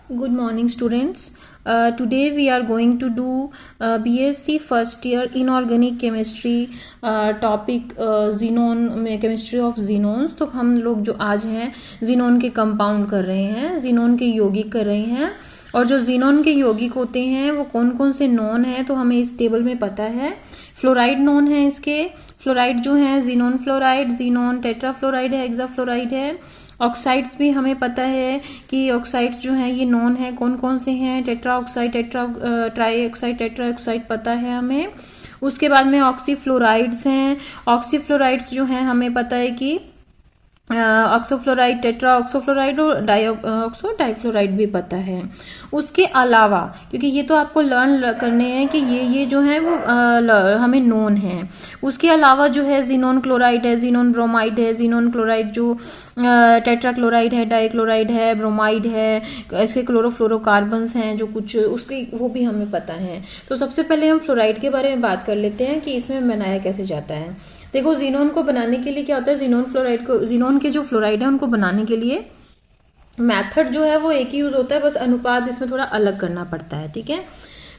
Good morning, students. Today we are going to do BSc first year inorganic chemistry topic xenon chemistry of xenons. तो हम लोग जो आज हैं xenon के कंपाउंड कर रहे हैं, xenon के यौगिक कर रहे हैं. और जो xenon के यौगिक होते हैं वो कौन कौन से नॉन है तो हमें इस टेबल में पता है. फ्लोराइड नॉन है इसके. फ्लोराइड जो है xenon फ्लोराइड, xenon टेट्राफ्लोराइड है, हेक्साफ्लोराइड है. ऑक्साइड्स भी हमें पता है कि ऑक्साइड्स जो हैं ये नॉन है. कौन कौन से हैं? Tetra oxide, try oxide, tetra oxide पता है हमें. उसके बाद में ऑक्सीफ्लोराइड्स हैं. ऑक्सीफ्लोराइड्स जो हैं हमें पता है कि ऑक्सोफ्लोराइड, टेट्रा ऑक्सोफ्लोराइड और ऑक्सो डाइफ्लोराइड भी पता है. उसके अलावा क्योंकि ये तो आपको लर्न करने हैं कि ये जो है वो हमें नोन है. उसके अलावा जो है xenon क्लोराइड है, xenon ब्रोमाइड है, xenon क्लोराइड जो टेट्रा क्लोराइड है, डाइक्लोराइड है, ब्रोमाइड है, इसके क्लोरोफ्लोरोकार्बन्स हैं जो कुछ उसकी वो भी हमें पता है. तो सबसे पहले हम फ्लोराइड के बारे में बात कर लेते हैं कि इसमें बनाया कैसे जाता है. देखो xenon को बनाने के लिए क्या होता है, xenon के जो फ्लोराइड है उनको बनाने के लिए मेथड जो है वो एक ही यूज होता है, बस अनुपात इसमें थोड़ा अलग करना पड़ता है. ठीक है.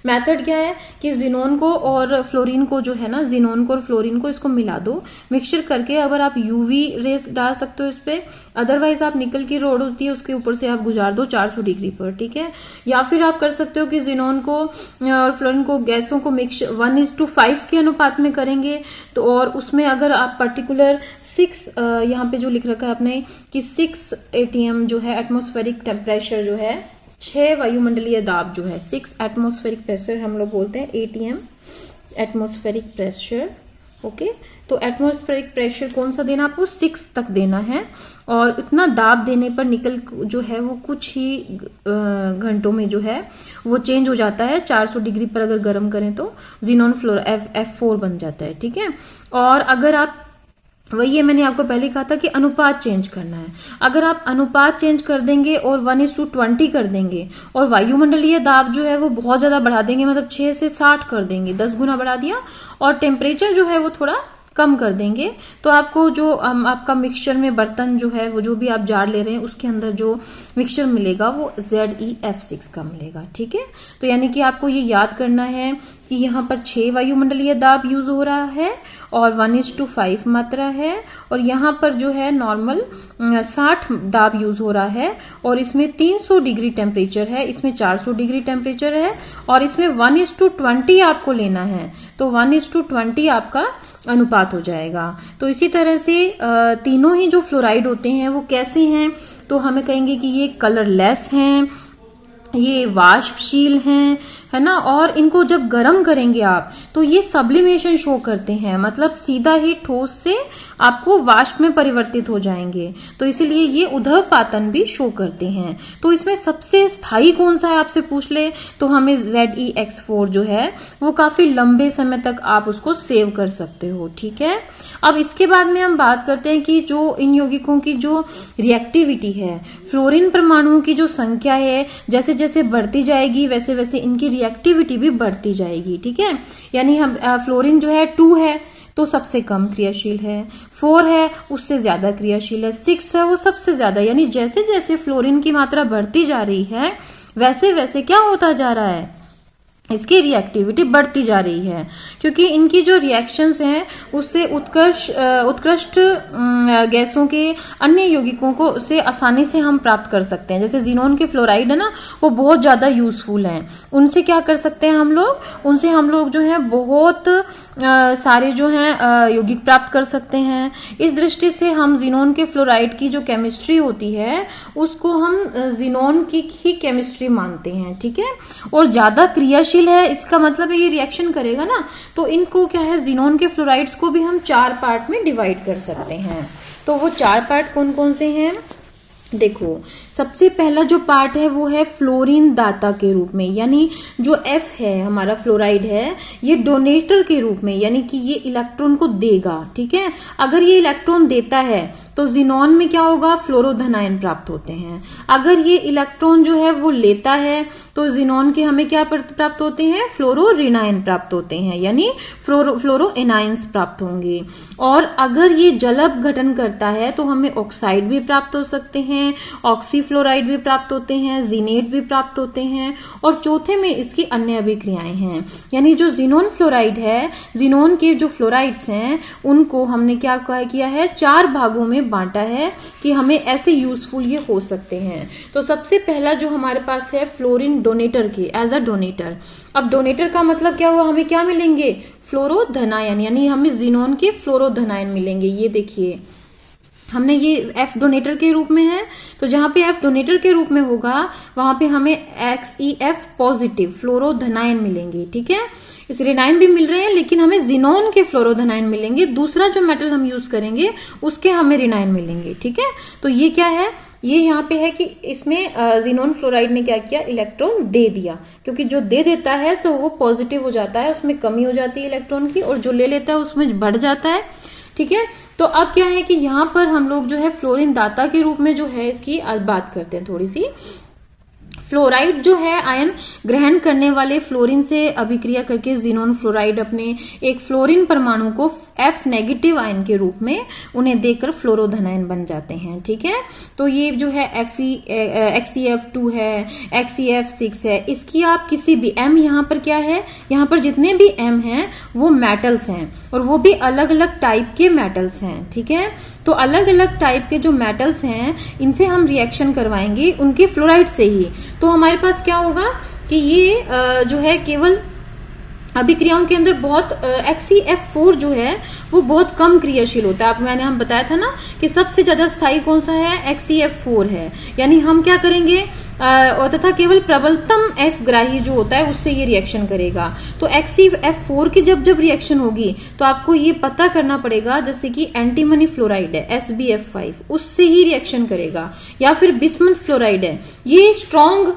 मेथड क्या है कि xenon को और फ्लोरीन को जो है ना, xenon को और फ्लोरीन को इसको मिला दो मिक्सचर करके. अगर आप यूवी रेस डाल सकते हो इस पे, अदरवाइज आप निकल की रोड होती है उसके ऊपर से आप गुजार दो 400 डिग्री पर. ठीक है. या फिर आप कर सकते हो कि xenon को और फ्लोरीन को गैसों को मिक्स 1:5 के अनुपात में करेंगे. तो और उसमें अगर आप पर्टिकुलर 6 यहाँ पे जो लिख रखा है आपने कि 6 atm जो है एटमोस्फेरिक टेम्परेचर जो है 6 वायुमंडलीय दाब जो है 6 एटमोस्फेरिक प्रेशर हम लोग बोलते हैं ATM एटमोस्फेरिक प्रेशर. ओके. तो एटमोस्फेरिक प्रेशर कौन सा देना आपको? 6 तक देना है. और इतना दाब देने पर निकल जो है वो कुछ ही घंटों में जो है वो चेंज हो जाता है. 400 डिग्री पर अगर गर्म करें तो xenon F4 बन जाता है. ठीक है. और अगर आप वही है मैंने आपको पहले कहा था कि अनुपात चेंज करना है. अगर आप अनुपात चेंज कर देंगे और 1:20 कर देंगे और वायुमंडलीय दाब जो है वो बहुत ज्यादा बढ़ा देंगे, मतलब 6 से 60 कर देंगे, 10 गुना बढ़ा दिया, और टेम्परेचर जो है वो थोड़ा कम कर देंगे, तो आपको जो आपका मिक्सचर में बर्तन जो है वो जो भी आप जार ले रहे हैं उसके अंदर जो मिक्सचर मिलेगा वो ZeF6 का मिलेगा. ठीक है. तो यानी कि आपको ये याद करना है कि यहाँ पर 6 वायुमंडलीय दाब यूज हो रहा है और 1:5 मात्रा है, और यहाँ पर जो है नॉर्मल 60 दाब यूज हो रहा है, और इसमें 300 डिग्री टेम्परेचर है, इसमें 400 डिग्री टेम्परेचर है, और इसमें 1:20 आपको लेना है. तो 1:20 आपका अनुपात हो जाएगा. तो इसी तरह से तीनों ही जो फ्लोराइड होते हैं वो कैसे हैं, तो हमें कहेंगे कि ये कलरलेस हैं, ये वाष्पशील हैं, है ना, और इनको जब गर्म करेंगे आप तो ये सब्लिमेशन शो करते हैं, मतलब सीधा ही ठोस से आपको वाष्प में परिवर्तित हो जाएंगे. तो इसीलिए ये उद्धवपातन भी शो करते हैं. तो इसमें सबसे स्थायी कौन सा है आपसे पूछ ले तो हमें ZeX4 जो है वो काफी लंबे समय तक आप उसको सेव कर सकते हो. ठीक है. अब इसके बाद में हम बात करते हैं कि जो इन यौगिकों की जो रिएक्टिविटी है, फ्लोरीन परमाणुओं की जो संख्या है जैसे जैसे बढ़ती जाएगी वैसे वैसे इनकी रिएक्टिविटी भी बढ़ती जाएगी. ठीक है. यानी हम फ्लोरीन जो है 2 है तो सबसे कम क्रियाशील है, 4 है उससे ज्यादा क्रियाशील है, 6 है वो सबसे ज्यादा. यानी जैसे जैसे फ्लोरीन की मात्रा बढ़ती जा रही है वैसे वैसे क्या होता जा रहा है, इसकी रिएक्टिविटी बढ़ती जा रही है, क्योंकि इनकी जो रिएक्शंस हैं उससे उत्कृष्ट गैसों के अन्य यौगिकों को से आसानी से हम प्राप्त कर सकते हैं. जैसे xenon के फ्लोराइड है ना वो बहुत ज्यादा यूजफुल हैं. उनसे क्या कर सकते हैं हम लोग, उनसे हम लोग जो है बहुत सारे जो हैं यौगिक प्राप्त कर सकते हैं. इस दृष्टि से हम xenon के फ्लोराइड की जो केमिस्ट्री होती है उसको हम xenon की ही केमिस्ट्री मानते हैं. ठीक है. और ज्यादा क्रियाशील है इसका मतलब है ये रिएक्शन करेगा ना, तो इनको क्या है xenon के फ्लोराइड्स को भी हम 4 पार्ट में डिवाइड कर सकते हैं. तो वो 4 पार्ट कौन कौन से हैं देखो. सबसे पहला जो पार्ट है वो है फ्लोरीन दाता के रूप में, यानी जो F है हमारा फ्लोराइड है ये डोनेटर के रूप में, यानी कि ये इलेक्ट्रॉन को देगा. ठीक है. अगर ये इलेक्ट्रॉन देता है तो xenon में क्या होगा, फ्लोरोधनायन प्राप्त होते हैं. अगर ये इलेक्ट्रॉन जो है वो लेता है तो तो जिनोन के हमें क्या प्राप्त होते हैं, फ्लोरोरिनाइन प्राप्त होते हैं, यानी फ्लोरोएनाइंस प्राप्त होंगे। और अगर ये जलब गठन करता है तो हमें ऑक्साइड भी प्राप्त हो सकते हैं, ऑक्सीफ्लोराइड भी प्राप्त होते हैं, जिनेट भी प्राप्त होते हैं, और चौथे में इसकी अन्य अभिक्रियाएं हैं। यानी जो जिनोन फ्लोराइड है, जिनोन के जो फ्लोराइड्स हैं उनको हमने क्या किया है, 4 भागों में बांटा है कि हमें ऐसे यूजफुल ये हो सकते हैं। तो सबसे पहला जो हमारे पास है फ्लोरीन डोनेटर के, एज अ डोनेटर। अब डोनेटर का मतलब क्या हुआ, हमें क्या मिलेंगे, फ्लोरोधनायन, यानी हमें जिनोन के फ्लोरोधनायन मिलेंगे। ये देखिए हमने ये एफ डोनेटर के रूप में है, तो जहां पे एफ डोनेटर के रूप में होगा वहां पे हमें XeF पॉजिटिव फ्लोरोधनायन मिलेंगे। ठीक है, इस रेनाइन भी मिल रहे हैं लेकिन हमें जिनोन के फ्लोरोधनायन मिलेंगे। दूसरा जो मेटल हम यूज करेंगे उसके हमें रेनाइन मिलेंगे। ठीक है, तो ये क्या है, ये यहाँ पे है कि इसमें जिनोन फ्लोराइड ने क्या किया, इलेक्ट्रॉन दे दिया, क्योंकि जो दे देता है तो वो पॉजिटिव हो जाता है, उसमें कमी हो जाती है इलेक्ट्रॉन की, और जो ले लेता है उसमें बढ़ जाता है। ठीक है, तो अब क्या है कि यहां पर हम लोग जो है फ्लोरीन दाता के रूप में जो है इसकी आज बात करते हैं थोड़ी सी। फ्लोराइड जो है आयन ग्रहण करने वाले फ्लोरीन से अभिक्रिया करके जिनोन फ्लोराइड अपने एक फ्लोरीन परमाणु को F नेगेटिव आयन के रूप में उन्हें देकर फ्लोरोधनायन बन जाते हैं। ठीक है, तो ये जो है XeF2 है, XeF6 है, इसकी आप किसी भी M, यहाँ पर क्या है, यहाँ पर जितने भी M हैं वो मेटल्स हैं, और वो भी अलग अलग टाइप के मेटल्स हैं। ठीक है, तो अलग अलग टाइप के जो मेटल्स हैं इनसे हम रिएक्शन करवाएंगे उनके फ्लोराइड से ही। तो हमारे पास क्या होगा कि ये जो है केवल अभिक्रियाओं के अंदर बहुत XeF4 जो है वो बहुत कम क्रियाशील होता है। मैंने हम बताया था ना कि सबसे ज्यादा स्थायी कौन सा है, XeF4 है। यानी हम क्या करेंगे, और तथा केवल प्रबलतम F ग्राही जो होता है उससे ये रिएक्शन करेगा। तो XeF4 की जब जब रिएक्शन होगी तो आपको ये पता करना पड़ेगा, जैसे कि एंटीमनी फ्लोराइड है SbF5, उससे ही रिएक्शन करेगा, या फिर बिस्मथ फ्लोराइड है, ये स्ट्रॉन्ग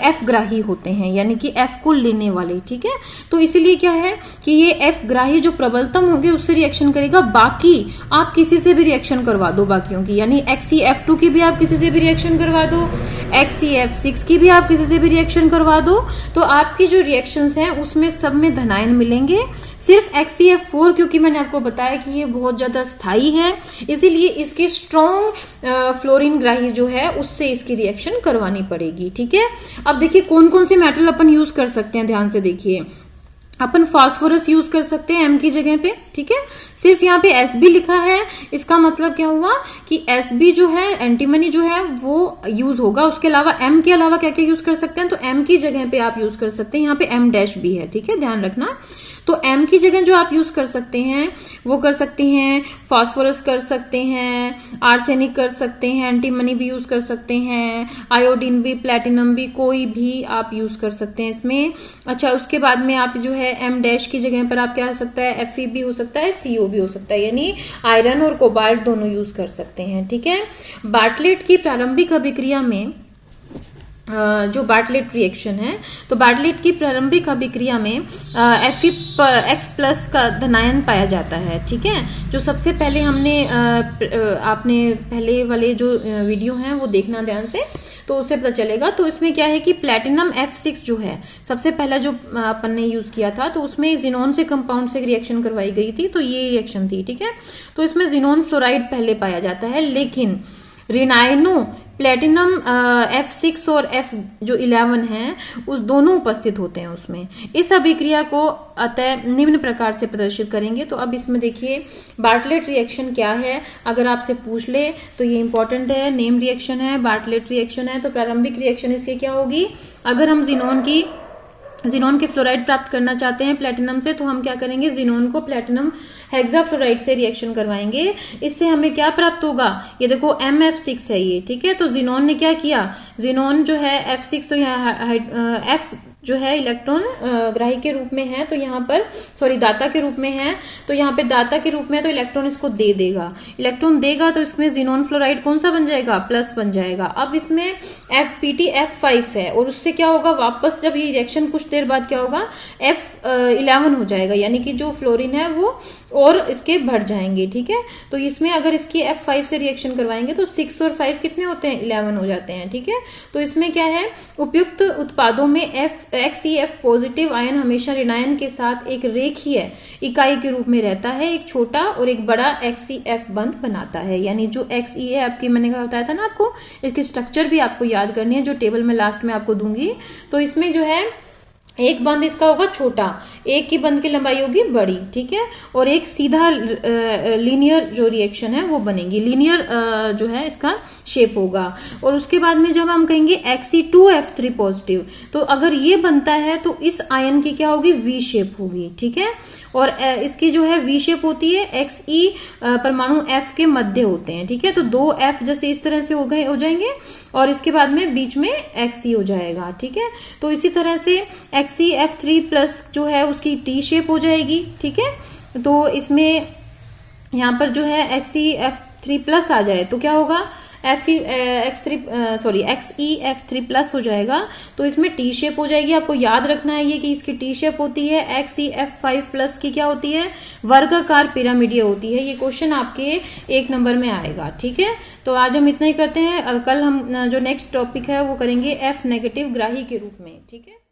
F ग्राही होते हैं, यानी कि F को लेने वाले। ठीक है, तो इसीलिए क्या है कि ये F ग्राही जो प्रबलतम होंगे उससे रिएक्शन करेगा, बाकी आप किसी से भी रिएक्शन करवा दो बाकियों की, यानी XeF2 की भी आप किसी से भी रिएक्शन करवा दो, XeF6 की भी आप किसी से भी रिएक्शन करवा दो, तो आपकी जो रिएक्शंस हैं उसमें सब में धनायन मिलेंगे। सिर्फ XeF4, क्योंकि मैंने आपको बताया कि ये बहुत ज्यादा स्थायी है, इसीलिए इसकी स्ट्रॉन्ग फ्लोरीन ग्राही जो है उससे इसकी रिएक्शन करवानी पड़ेगी। ठीक है, अब देखिए कौन कौन से मेटल अपन यूज कर सकते हैं, ध्यान से देखिए। अपन फास्फोरस यूज कर सकते हैं M की जगह पे। ठीक है, सिर्फ यहाँ पे Sb लिखा है, इसका मतलब क्या हुआ कि Sb जो है एंटीमनी जो है वो यूज होगा। उसके अलावा M के अलावा क्या क्या यूज कर सकते हैं, तो M की जगह पे आप यूज कर सकते हैं, यहाँ पे M- भी है। ठीक है, ध्यान रखना। तो M की जगह जो आप यूज कर सकते हैं वो कर सकते हैं फास्फोरस कर सकते हैं, आर्सेनिक कर सकते हैं, एंटीमनी भी यूज कर सकते हैं, आयोडीन भी, प्लेटिनम भी, कोई भी आप यूज कर सकते हैं इसमें। अच्छा, उसके बाद में आप जो है M- की जगह पर आप क्या हो सकता है, Fe भी हो सकता है, CO भी हो सकता है, यानी आयरन और कोबाल्ट दोनों यूज कर सकते हैं। ठीक है, बार्टलेट की प्रारंभिक अभिक्रिया में जो बार्टलेट रिएक्शन है, तो बार्टलेट की प्रारंभिक अभिक्रिया में Fe+ का धनायन पाया जाता है। ठीक है, जो सबसे पहले हमने आपने पहले वाले जो वीडियो हैं वो देखना ध्यान से, तो उससे पता चलेगा। तो इसमें क्या है कि प्लेटिनम F6 जो है सबसे पहला जो अपन ने यूज किया था, तो उसमें जिनोन से कंपाउंड से रिएक्शन करवाई गई थी, तो ये रिएक्शन थी। ठीक है, तो इसमें जिनोन फ्लोराइड पहले पाया जाता है, लेकिन रिनाइनो प्लेटिनम F6 और F जो 11 है उस दोनों उपस्थित होते हैं उसमें। इस अभिक्रिया को अतः निम्न प्रकार से प्रदर्शित करेंगे। तो अब इसमें देखिए बार्टलेट रिएक्शन क्या है, अगर आपसे पूछ ले तो ये इंपॉर्टेंट है। नेम रिएक्शन है, बार्टलेट रिएक्शन है, तो प्रारंभिक रिएक्शन इससे क्या होगी, अगर हम जिनोन के फ्लोराइड प्राप्त करना चाहते हैं प्लेटिनम से, तो हम क्या करेंगे, जिनोन को प्लेटिनम हेक्साफ्लोराइड से रिएक्शन करवाएंगे। इससे हमें क्या प्राप्त होगा, ये देखो MF6 है ये। ठीक है, तो जिनोन ने क्या किया, जिनोन जो है F6, तो यहाँ F जो है इलेक्ट्रॉन ग्राही के रूप में है, तो यहाँ पर दाता के रूप में है, तो यहाँ पे दाता के रूप में, तो इलेक्ट्रॉन इसको दे देगा। इलेक्ट्रॉन देगा तो इसमें जिनोन फ्लोराइड कौन सा बन जाएगा, प्लस बन जाएगा। अब इसमें PtF5 है, और उससे क्या होगा, वापस जब ये रिएक्शन कुछ देर बाद क्या होगा, F11 हो जाएगा, यानी कि जो फ्लोरीन है वो और इसके बढ़ जाएंगे, ठीक है। तो इसमें अगर इसकी F5 से रिएक्शन करवाएंगे तो 6 और 5 कितने होते हैं, 11 हो जाते हैं, ठीक है। तो इसमें क्या है, उपयुक्त उत्पादों में XeF पॉजिटिव आयन हमेशा ऋणायन के साथ एक रेखीय इकाई के रूप में रहता है, एक छोटा और एक बड़ा XeF बंध बनाता है। यानी जो Xe आपकी मैंने बताया था ना आपको, इसकी स्ट्रक्चर भी आपको याद करनी है, जो टेबल में लास्ट में आपको दूंगी। तो इसमें जो है एक बंध इसका होगा छोटा, एक की बंध की लंबाई होगी बड़ी, ठीक है। और एक सीधा लीनियर जो रिएक्शन है वो बनेगी, लीनियर जो है इसका शेप होगा। और उसके बाद में जब हम कहेंगे Xe2F3 पॉजिटिव, तो अगर ये बनता है तो इस आयन की क्या होगी, V शेप होगी, ठीक है। और इसकी जो है V शेप होती है, Xe परमाणु F के मध्य होते हैं, ठीक है। तो 2 F जैसे इस तरह से हो जाएंगे और इसके बाद में बीच में Xe हो जाएगा, ठीक है। तो इसी तरह से XeF3 प्लस जो है उसकी T शेप हो जाएगी, ठीक है। तो इसमें यहाँ पर जो है XeF3 प्लस आ जाए तो क्या होगा, XeF3 प्लस हो जाएगा, तो इसमें T शेप हो जाएगी। आपको याद रखना है ये कि इसकी T शेप होती है। XeF5 प्लस की क्या होती है, वर्गाकार पिरामिडीय होती है। ये क्वेश्चन आपके 1 नंबर में आएगा, ठीक है। तो आज हम इतना ही करते हैं, कल हम जो नेक्स्ट टॉपिक है वो करेंगे F नेगेटिव ग्राही के रूप में, ठीक है।